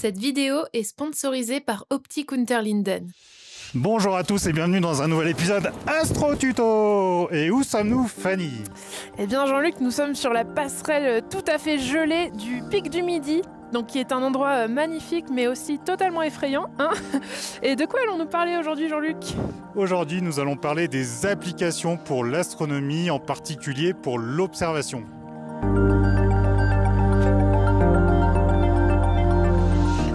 Cette vidéo est sponsorisée par Optik Unterlinden. Bonjour à tous et bienvenue dans un nouvel épisode Astro Tuto. Et où sommes-nous, Fanny? Eh bien Jean-Luc, nous sommes sur la passerelle tout à fait gelée du Pic du Midi, donc qui est un endroit magnifique mais aussi totalement effrayant. Et de quoi allons-nous parler aujourd'hui, Jean-Luc? Aujourd'hui, nous allons parler des applications pour l'astronomie, en particulier pour l'observation.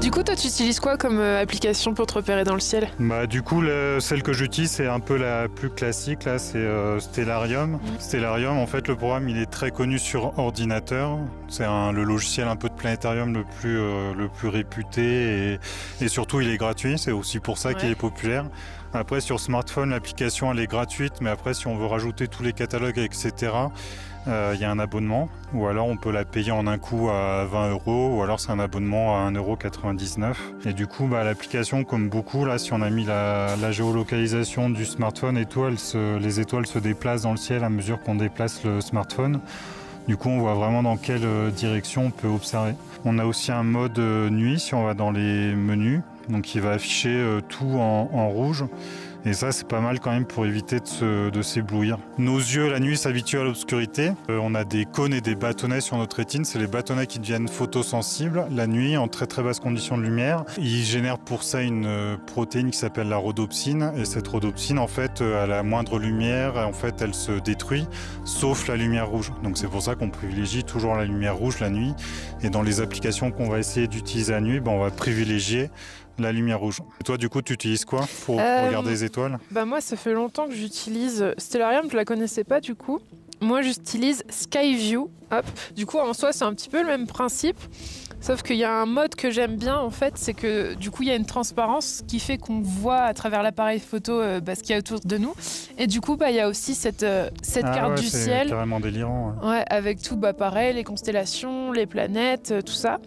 Du coup, toi, tu utilises quoi comme application pour te repérer dans le ciel? Du coup, celle que j'utilise, c'est un peu la plus classique, là, c'est Stellarium. Stellarium, en fait, le programme, il est très connu sur ordinateur. C'est le logiciel un peu de planétarium le plus réputé et surtout, il est gratuit. C'est aussi pour ça qu'il est populaire. Après, sur smartphone, l'application, elle est gratuite, mais après, si on veut rajouter tous les catalogues, etc., il y a un abonnement, ou alors on peut la payer en un coup à 20 €, ou alors c'est un abonnement à 1,99 €. Et du coup, l'application, comme beaucoup, là, si on a mis la géolocalisation du smartphone et tout, les étoiles se déplacent dans le ciel à mesure qu'on déplace le smartphone. Du coup, on voit vraiment dans quelle direction on peut observer. On a aussi un mode nuit si on va dans les menus, donc il va afficher tout en rouge. Et ça, c'est pas mal quand même pour éviter de s'éblouir. Nos yeux, la nuit, s'habituent à l'obscurité. On a des cônes et des bâtonnets sur notre rétine. C'est les bâtonnets qui deviennent photosensibles la nuit, en très très basse condition de lumière. Ils génèrent pour ça une protéine qui s'appelle la rhodopsine. Et cette rhodopsine, en fait, à la moindre lumière, en fait, elle se détruit, sauf la lumière rouge. Donc c'est pour ça qu'on privilégie toujours la lumière rouge la nuit. Et dans les applications qu'on va essayer d'utiliser la nuit, on va privilégier la lumière rouge. Et toi, du coup, tu utilises quoi pour regarder les étoiles? Moi, ça fait longtemps que j'utilise Stellarium, je la connaissais pas du coup. Moi, j'utilise Skyview. Hop. Du coup, en soi, c'est un petit peu le même principe. Sauf qu'il y a un mode que j'aime bien, en fait, c'est que du coup, il y a une transparence qui fait qu'on voit à travers l'appareil photo ce qu'il y a autour de nous. Et du coup, il y a aussi cette carte du ciel. C'est carrément délirant. Ouais, avec tout, pareil, les constellations, les planètes, tout ça.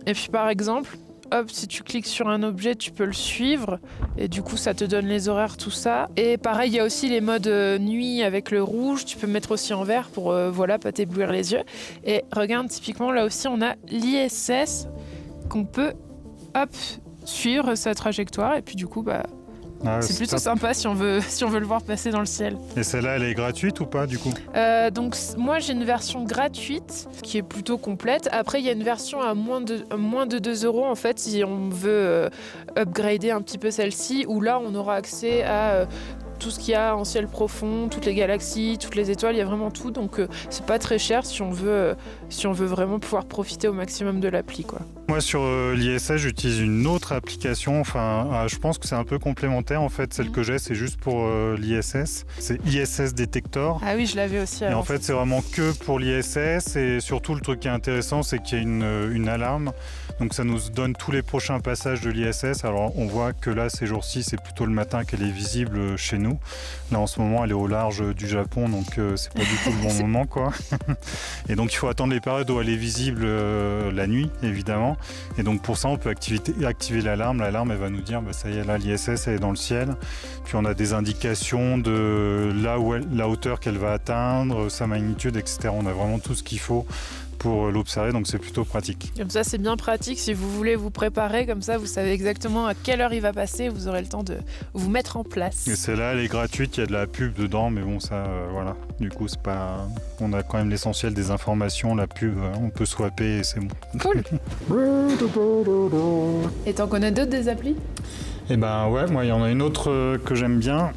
Et puis, par exemple, hop, si tu cliques sur un objet, tu peux le suivre et du coup ça te donne les horaires, tout ça. Et pareil, il y a aussi les modes nuit avec le rouge, tu peux mettre aussi en vert pour pas t'éblouir les yeux. Et regarde, typiquement là aussi on a l'ISS qu'on peut suivre sa trajectoire et puis du coup c'est plutôt sympa si on veut le voir passer dans le ciel. Et celle-là, elle est gratuite ou pas du coup? Donc moi j'ai une version gratuite qui est plutôt complète. Après il y a une version à moins de 2 € en fait si on veut upgrader un petit peu celle-ci, où là on aura accès à tout ce qu'il y a en ciel profond, toutes les galaxies, toutes les étoiles, il y a vraiment tout. Donc c'est pas très cher si on veut vraiment pouvoir profiter au maximum de l'appli, quoi. Moi sur l'ISS, j'utilise une autre application, je pense que c'est un peu complémentaire en fait. Celle que j'ai, c'est juste pour l'ISS, c'est ISS Detector. Ah oui, je l'avais aussi avant. Et en fait, c'est vraiment que pour l'ISS, et surtout le truc qui est intéressant, c'est qu'il y a une alarme. Donc ça nous donne tous les prochains passages de l'ISS. Alors on voit que là, ces jours-ci, c'est plutôt le matin qu'elle est visible chez nous. Là en ce moment, elle est au large du Japon, donc c'est pas du tout le bon moment, quoi. Et donc il faut attendre les périodes où elle est visible la nuit, évidemment. Et donc pour ça, on peut activer l'alarme. L'alarme, elle va nous dire, ça y est, là l'ISS elle est dans le ciel. Puis on a des indications de la hauteur qu'elle va atteindre, sa magnitude, etc. On a vraiment tout ce qu'il faut pour l'observer, donc c'est plutôt pratique. Comme ça, c'est bien pratique si vous voulez vous préparer, comme ça vous savez exactement à quelle heure il va passer, vous aurez le temps de vous mettre en place. Et celle-là, elle est gratuite, il y a de la pub dedans, mais bon, ça, voilà. Du coup, c'est pas... On a quand même l'essentiel des informations, la pub, on peut swapper et c'est bon. Cool. Et t'en connais d'autres des applis? Eh ouais, moi, il y en a une autre que j'aime bien.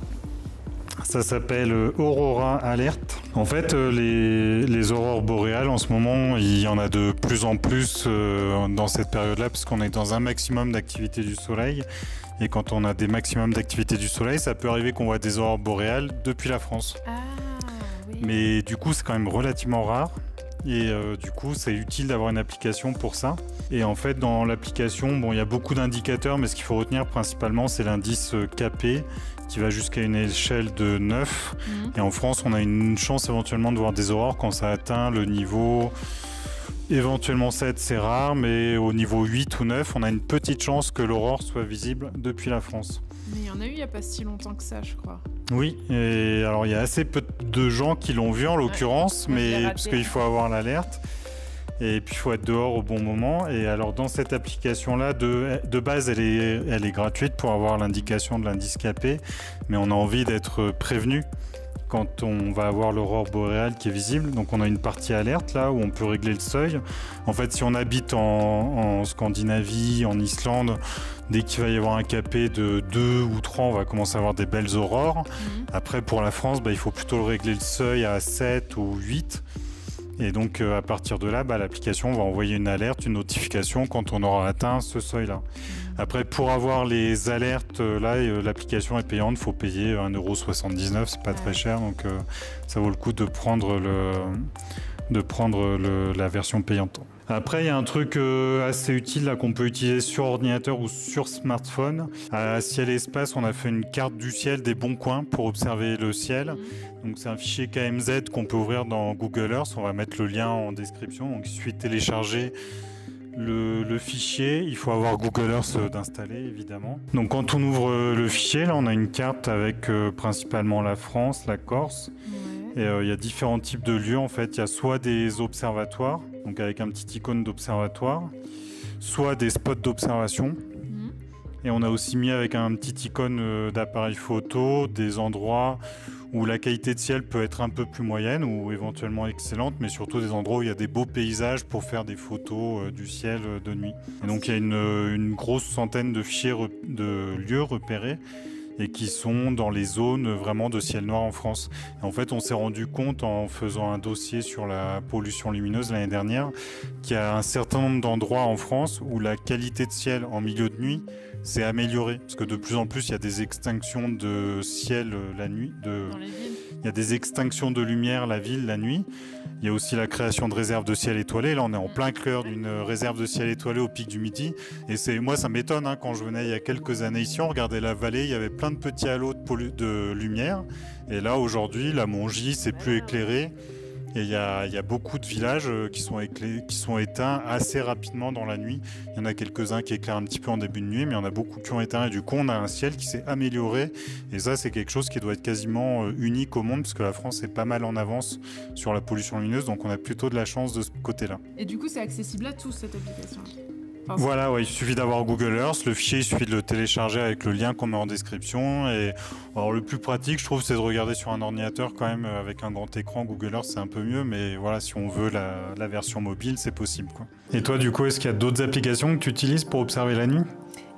Ça s'appelle Aurora Alert. En fait, les aurores boréales, en ce moment, il y en a de plus en plus dans cette période-là, parce qu'on est dans un maximum d'activité du soleil. Et quand on a des maximums d'activité du soleil, ça peut arriver qu'on voit des aurores boréales depuis la France. Ah, oui. Mais du coup, c'est quand même relativement rare. Et du coup, c'est utile d'avoir une application pour ça. Et en fait, dans l'application, il y a beaucoup d'indicateurs, mais ce qu'il faut retenir principalement, c'est l'indice KP, qui va jusqu'à une échelle de 9. Et en France, on a une chance éventuellement de voir des aurores quand ça atteint le niveau... Éventuellement 7, c'est rare, mais au niveau 8 ou 9, on a une petite chance que l'aurore soit visible depuis la France. Mais il y en a eu il n'y a pas si longtemps que ça, je crois. Oui, et alors il y a assez peu de gens qui l'ont vu en l'occurrence, mais parce qu'il faut avoir l'alerte. Et puis il faut être dehors au bon moment. Et alors dans cette application-là, de base, elle est gratuite pour avoir l'indication de l'indice capé, mais on a envie d'être prévenu quand on va avoir l'aurore boréale qui est visible. Donc on a une partie alerte là où on peut régler le seuil. En fait, si on habite en Scandinavie, en Islande, dès qu'il va y avoir un capé de 2 ou 3, on va commencer à avoir des belles aurores. Après, pour la France, il faut plutôt régler le seuil à 7 ou 8. Et donc à partir de là, l'application va envoyer une alerte, une notification quand on aura atteint ce seuil-là. Après, pour avoir les alertes, là, l'application est payante, il faut payer 1,79 €, c'est pas très cher, donc ça vaut le coup de prendre la version payante. Après, il y a un truc assez utile là, qu'on peut utiliser sur ordinateur ou sur smartphone. À Ciel et Espace, on a fait une carte du ciel des bons coins pour observer le ciel. Donc c'est un fichier KMZ qu'on peut ouvrir dans Google Earth. On va mettre le lien en description. Donc il suffit de télécharger le fichier. Il faut avoir Google Earth d'installer évidemment. Donc quand on ouvre le fichier, là on a une carte avec principalement la France, la Corse. Et il y a différents types de lieux en fait. Il y a soit des observatoires, donc avec un petit icône d'observatoire, soit des spots d'observation. Et on a aussi mis avec un petit icône d'appareil photo des endroits où la qualité de ciel peut être un peu plus moyenne ou éventuellement excellente, mais surtout des endroits où il y a des beaux paysages pour faire des photos du ciel de nuit. Et donc il y a une grosse centaine de fichiers de lieux repérés et qui sont dans les zones vraiment de ciel noir en France. Et en fait, on s'est rendu compte en faisant un dossier sur la pollution lumineuse l'année dernière qu'il y a un certain nombre d'endroits en France où la qualité de ciel en milieu de nuit s'est améliorée. Parce que de plus en plus, il y a des extinctions de ciel la nuit. Dans les villes. Il y a des extinctions de lumière la ville la nuit. Il y a aussi la création de réserves de ciel étoilé. Là, on est en plein cœur d'une réserve de ciel étoilé au pic du Midi. Et moi, ça m'étonne, quand je venais il y a quelques années ici, on regardait la vallée, il y avait plein de petits halos de lumière. Et là, aujourd'hui, la Mongie, c'est plus éclairé. Et il y a beaucoup de villages qui sont éteints assez rapidement dans la nuit. Il y en a quelques-uns qui éclairent un petit peu en début de nuit, mais il y en a beaucoup qui ont éteint. Et du coup, on a un ciel qui s'est amélioré. Et ça, c'est quelque chose qui doit être quasiment unique au monde, parce que la France est pas mal en avance sur la pollution lumineuse. Donc on a plutôt de la chance de ce côté-là. Et du coup, c'est accessible à tous, cette application. Voilà, il suffit d'avoir Google Earth, le fichier il suffit de le télécharger avec le lien qu'on met en description. Et alors le plus pratique, je trouve, c'est de regarder sur un ordinateur quand même avec un grand écran. Google Earth c'est un peu mieux, mais voilà, si on veut la version mobile, c'est possible, quoi. Et toi, du coup, est-ce qu'il y a d'autres applications que tu utilises pour observer la nuit ?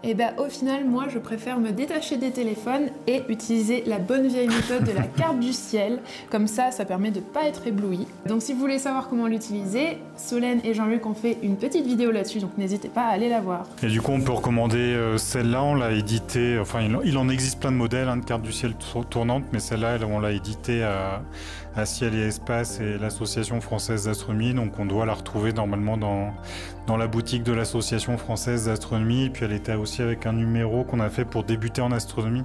Et au final, moi, je préfère me détacher des téléphones et utiliser la bonne vieille méthode de la carte du ciel. Comme ça permet de ne pas être ébloui. Donc si vous voulez savoir comment l'utiliser, Solène et Jean-Luc ont fait une petite vidéo là-dessus, donc n'hésitez pas à aller la voir. Et du coup, on peut recommander celle-là, on l'a éditée, enfin il en existe plein de modèles de cartes du ciel tournantes, mais celle-là, on l'a éditée à Ciel et Espace et l'Association française d'astronomie, donc on doit la retrouver normalement dans la boutique de l'Association française d'astronomie. Puis elle était aussi avec un numéro qu'on a fait pour débuter en astronomie,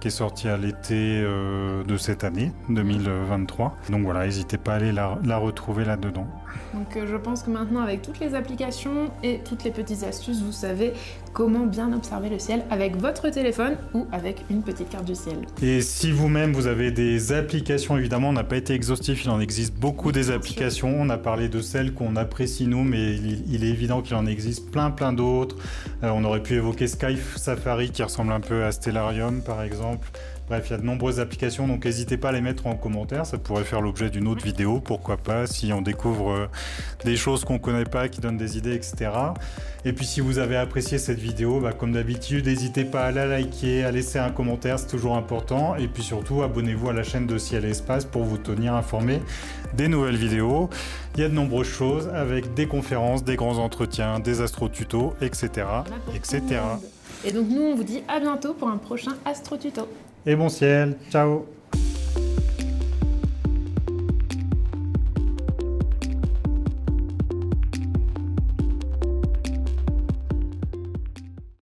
qui est sorti à l'été de cette année, 2023. Donc voilà, n'hésitez pas à aller la retrouver là-dedans. Donc je pense que maintenant, avec toutes les applications et toutes les petites astuces, vous savez comment bien observer le ciel avec votre téléphone ou avec une petite carte du ciel. Et si vous-même, vous avez des applications, évidemment, on n'a pas été exhaustif, il en existe beaucoup des applications. On a parlé de celles qu'on apprécie nous, mais il est évident qu'il en existe plein d'autres. On aurait pu évoquer Sky Safari qui ressemble un peu à Stellarium, par exemple. Bref, il y a de nombreuses applications, donc n'hésitez pas à les mettre en commentaire, ça pourrait faire l'objet d'une autre vidéo, pourquoi pas, si on découvre des choses qu'on ne connaît pas, qui donnent des idées, etc. Et puis si vous avez apprécié cette vidéo, comme d'habitude, n'hésitez pas à la liker, à laisser un commentaire, c'est toujours important. Et puis surtout, abonnez-vous à la chaîne de Ciel et Espace pour vous tenir informé des nouvelles vidéos. Il y a de nombreuses choses avec des conférences, des grands entretiens, des astro-tutos, etc. etc. Et donc nous, on vous dit à bientôt pour un prochain Astro Tuto. Et bon ciel, ciao!